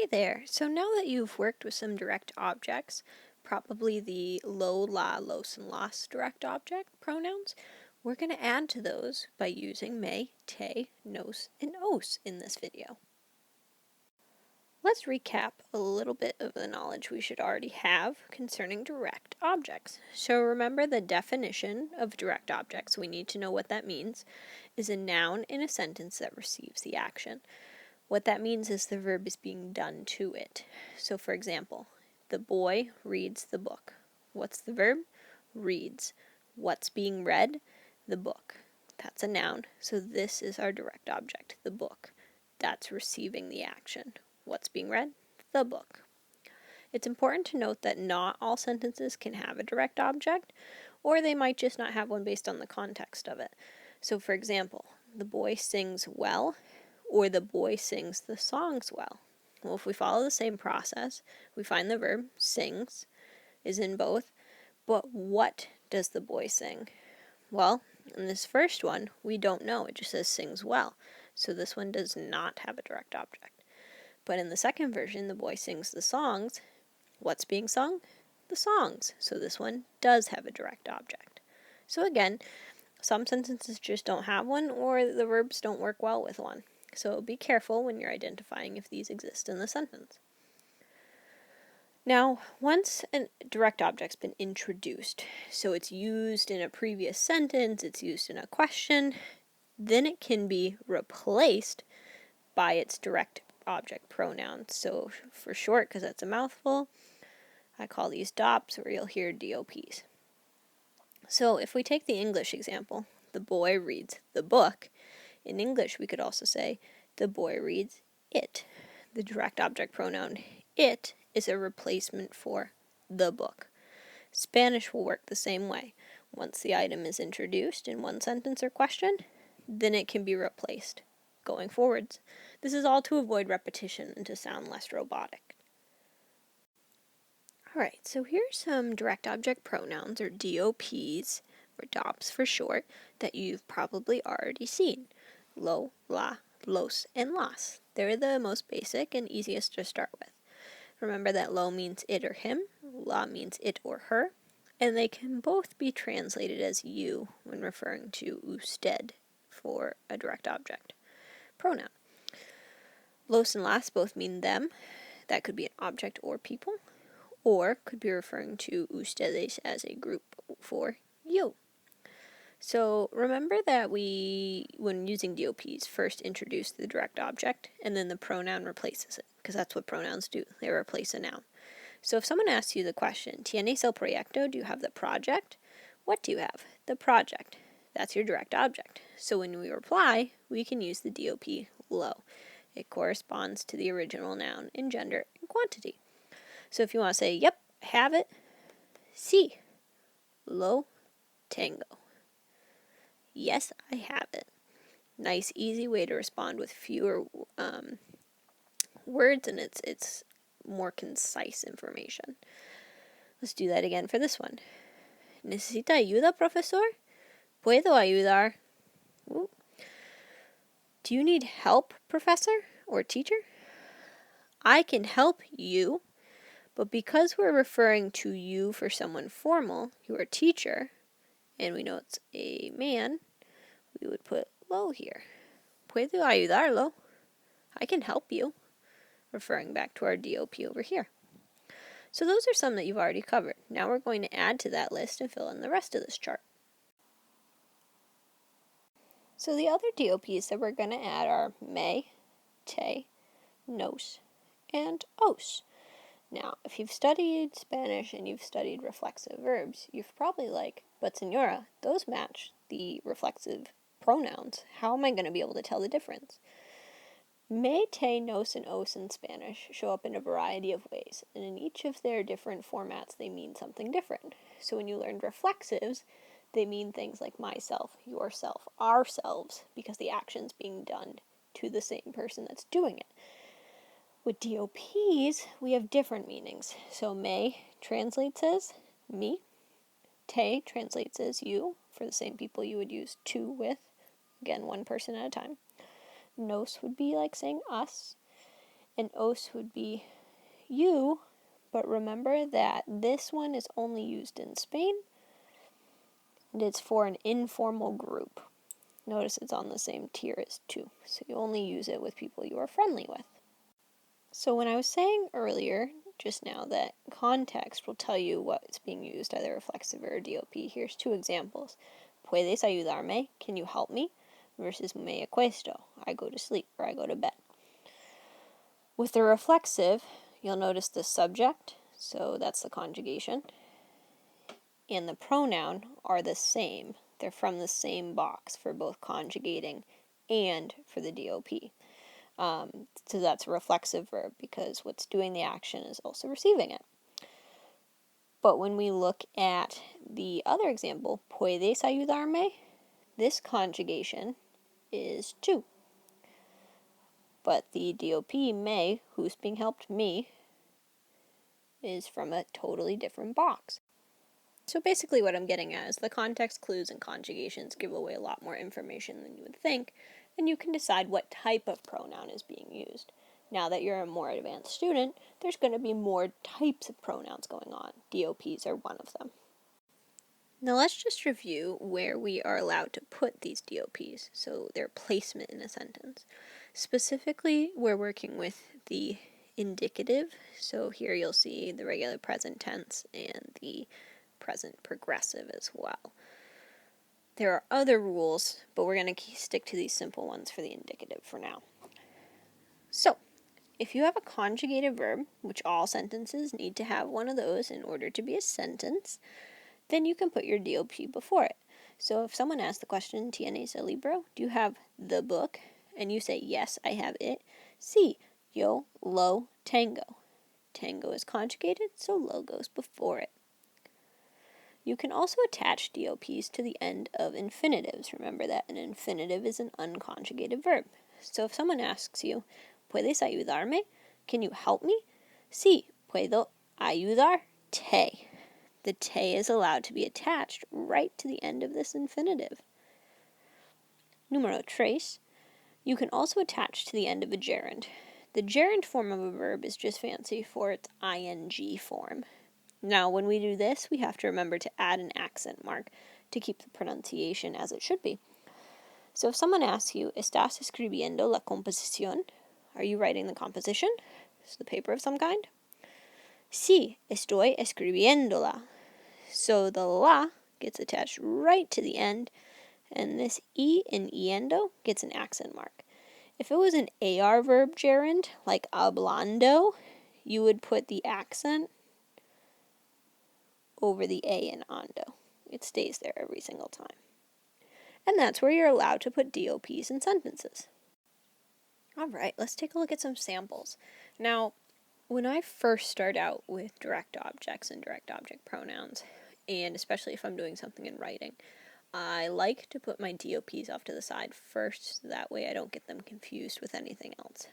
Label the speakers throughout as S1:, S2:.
S1: Hey there, so now that you've worked with some direct objects, probably the lo, la, los, and las direct object pronouns, we're going to add to those by using me, te, nos, and os in this video. Let's recap a little bit of the knowledge we should already have concerning direct objects. So remember the definition of direct objects, we need to know what that means, is a noun in a sentence that receives the action. What that means is the verb is being done to it. So for example, the boy reads the book. What's the verb? Reads. What's being read? The book. That's a noun. So this is our direct object, the book. That's receiving the action. What's being read? The book. It's important to note that not all sentences can have a direct object, or they might just not have one based on the context of it. So for example, the boy sings well, or the boy sings the songs well. Well, if we follow the same process, we find the verb sings is in both, but what does the boy sing? Well, in this first one, we don't know. It just says sings well. So this one does not have a direct object. But in the second version, the boy sings the songs. What's being sung? The songs. So this one does have a direct object. So again, some sentences just don't have one, or the verbs don't work well with one. So be careful when you're identifying if these exist in the sentence. Now, once a direct object's been introduced, so it's used in a previous sentence, it's used in a question, then it can be replaced by its direct object pronoun. So for short, because that's a mouthful, I call these DOPs, or you'll hear DOPs. So if we take the English example, the boy reads the book. In English, we could also say, the boy reads it. The direct object pronoun it is a replacement for the book. Spanish will work the same way. Once the item is introduced in one sentence or question, then it can be replaced going forwards. This is all to avoid repetition and to sound less robotic. Alright, so here's some direct object pronouns, or DOPs, or DOPs for short, that you've probably already seen. Lo, la, los, and las. They're the most basic and easiest to start with. Remember that lo means it or him, la means it or her, and they can both be translated as you when referring to usted for a direct object pronoun. Los and las both mean them. That could be an object or people, or could be referring to ustedes as a group for you. So remember that we, when using DOPs, first introduce the direct object, and then the pronoun replaces it, because that's what pronouns do. They replace a noun. So if someone asks you the question, ¿Tienes el proyecto? Do you have the project? What do you have? The project. That's your direct object. So when we reply, we can use the DOP lo. It corresponds to the original noun in gender and quantity. So if you want to say, yep, I have it, sí, lo tengo. Yes, I have it. Nice, easy way to respond with fewer words, and it's more concise information. Let's do that again for this one. ¿Necesita ayuda, profesor? ¿Puedo ayudar? Ooh. Do you need help, professor or teacher? I can help you, but because we're referring to you for someone formal, your teacher, and we know it's a man, we would put lo here. ¿Puedo ayudarlo? I can help you, referring back to our DOP over here. So those are some that you've already covered. Now we're going to add to that list and fill in the rest of this chart. So the other DOPs that we're going to add are me, te, nos, and os. Now, if you've studied Spanish and you've studied reflexive verbs, you've probably like, but senora, those match the reflexive pronouns. How am I going to be able to tell the difference? Me, te, nos, and os in Spanish show up in a variety of ways, and in each of their different formats they mean something different. So when you learn reflexives, they mean things like myself, yourself, ourselves, because the action's being done to the same person that's doing it. With DOPs, we have different meanings. So me translates as me. Te translates as you, for the same people you would use to with. Again, one person at a time. Nos would be like saying us. and os would be you, but remember that this one is only used in Spain, and it's for an informal group. Notice it's on the same tier as tu, so you only use it with people you are friendly with. So when I was saying earlier, just now, that context will tell you what's being used, either reflexive or DOP, here's two examples. Puedes ayudarme? Can you help me? Versus me acuesto. I go to sleep, or I go to bed. With the reflexive, you'll notice the subject, so that's the conjugation, and the pronoun are the same. They're from the same box for both conjugating and for the DOP. So that's a reflexive verb because what's doing the action is also receiving it. But when we look at the other example, puedes ayudarme, this conjugation is to. But the DOP, me, who's being helped, me, is from a totally different box. So basically what I'm getting at is the context clues and conjugations give away a lot more information than you would think, and you can decide what type of pronoun is being used. Now that you're a more advanced student, there's going to be more types of pronouns going on. DOPs are one of them. Now let's just review where we are allowed to put these DOPs, so their placement in a sentence. Specifically, we're working with the indicative, so here you'll see the regular present tense and the present progressive as well. There are other rules, but we're going to stick to these simple ones for the indicative for now. So, if you have a conjugated verb, which all sentences need to have one of those in order to be a sentence, then you can put your DOP before it. So if someone asks the question, ¿Tienes el libro? Do you have the book? And you say, yes, I have it. Sí, yo lo tengo. Tango is conjugated, so lo goes before it. You can also attach DOPs to the end of infinitives. Remember that an infinitive is an unconjugated verb. So if someone asks you, ¿Puedes ayudarme? Can you help me? Sí, puedo ayudarte. The te is allowed to be attached right to the end of this infinitive. Número tres, you can also attach to the end of a gerund. The gerund form of a verb is just fancy for its ing form. Now, when we do this, we have to remember to add an accent mark to keep the pronunciation as it should be. So if someone asks you, ¿Estás escribiendo la composición? Are you writing the composition? Is the paper of some kind? Sí, estoy escribiéndola. So the la gets attached right to the end, and this e in yendo gets an accent mark. If it was an AR verb gerund, like hablando, you would put the accent over the A in ando. It stays there every single time. And that's where you're allowed to put DOPs in sentences. Alright, let's take a look at some samples. Now, when I first start out with direct objects and direct object pronouns, and especially if I'm doing something in writing, I like to put my DOPs off to the side first, so that way I don't get them confused with anything else.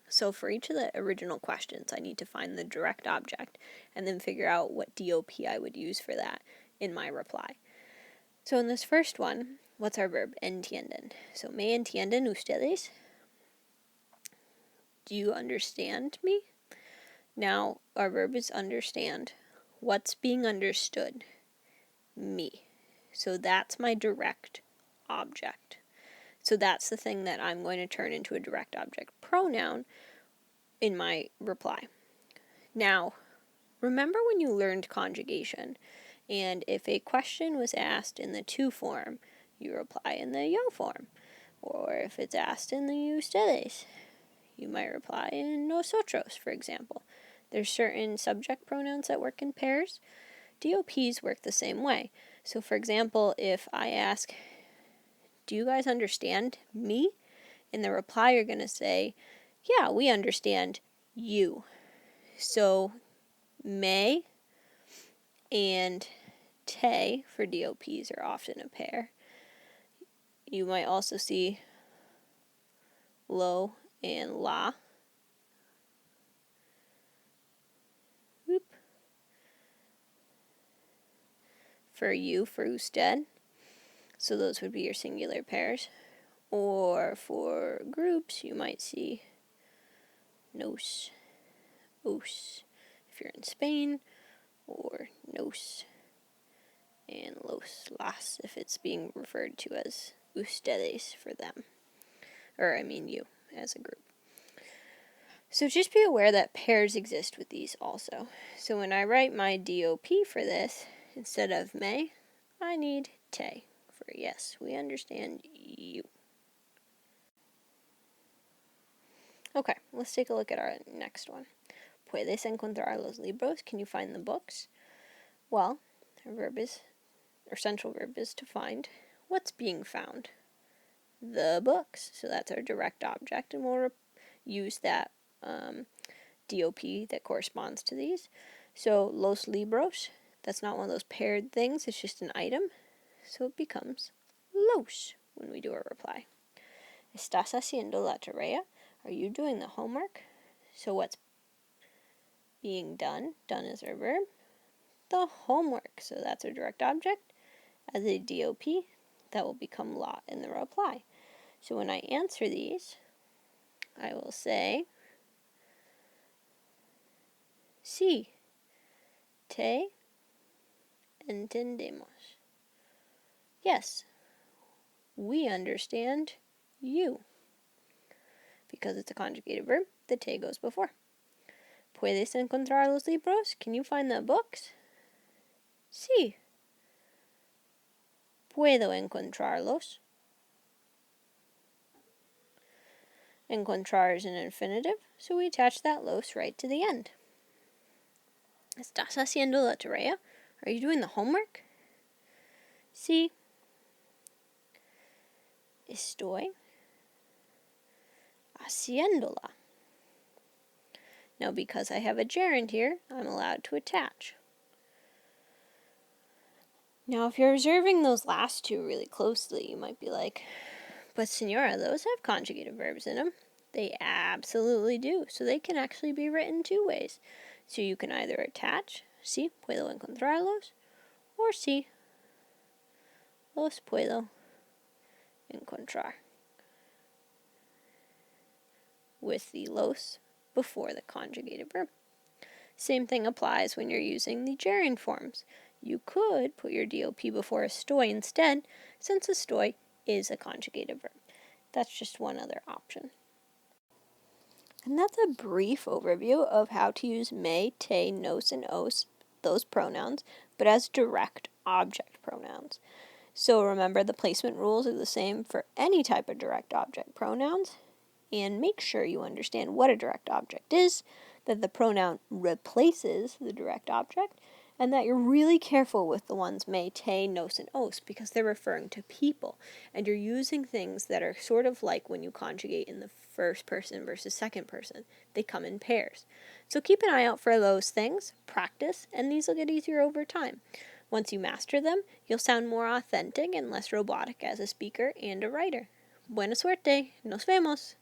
S1: So for each of the original questions, I need to find the direct object and then figure out what DOP I would use for that in my reply. So in this first one, what's our verb? Entienden. So, ¿me entienden ustedes? Do you understand me? Now, our verb is understand. What's being understood? Me. So that's my direct object. So that's the thing that I'm going to turn into a direct object pronoun in my reply. Now, remember when you learned conjugation, and if a question was asked in the to form, you reply in the yo form. Or if it's asked in the ustedes, you might reply in nosotros, for example. There's certain subject pronouns that work in pairs. DOPs work the same way. So, for example, if I ask, do you guys understand me? In the reply, you're going to say, yeah, we understand you. So, me and te for DOPs are often a pair. You might also see lo and la. Whoop. For you, for usted. So those would be your singular pairs. Or for groups, you might see nos, os if you're in Spain, or nos and los, las if it's being referred to as ustedes for them, or I mean you as a group. So just be aware that pairs exist with these also. So when I write my DOP for this, instead of me, I need te for yes, we understand you. Okay, let's take a look at our next one. ¿Puedes encontrar los libros? Can you find the books? Well, our central verb is to find. What's being found? The books. So that's our direct object, and we'll use that DOP that corresponds to these. So los libros, that's not one of those paired things, it's just an item. So it becomes los when we do our reply. ¿Estás haciendo la tarea? Are you doing the homework? So what's being done? Done is our verb. The homework. So that's our direct object. As a DOP, that will become la in the reply. So when I answer these, I will say, sí, te entendemos. Yes, we understand you. Because it's a conjugated verb, the te goes before. ¿Puedes encontrar los libros? Can you find the books? Sí. Puedo encontrarlos. Encontrar is an infinitive, so we attach that los right to the end. ¿Estás haciendo la tarea? Are you doing the homework? Sí. Estoy haciéndola. Now, because I have a gerund here, I'm allowed to attach. Now, if you're observing those last two really closely, you might be like, but Senora, those have conjugated verbs in them. They absolutely do. So they can actually be written two ways. So you can either attach, sí, puedo encontrarlos, or sí, los puedo encontrar, with the los before the conjugated verb. Same thing applies when you're using the gerund forms. You could put your DOP before estoy instead, since estoy is a conjugated verb. That's just one other option. And that's a brief overview of how to use me, te, nos, and os, those pronouns, but as direct object pronouns. So remember, the placement rules are the same for any type of direct object pronouns, and make sure you understand what a direct object is, that the pronoun replaces the direct object, and that you're really careful with the ones me, te, nos, and os, because they're referring to people, and you're using things that are sort of like when you conjugate in the first person versus second person. They come in pairs. So keep an eye out for those things, practice, and these will get easier over time. Once you master them, you'll sound more authentic and less robotic as a speaker and a writer. Buena suerte. Nos vemos.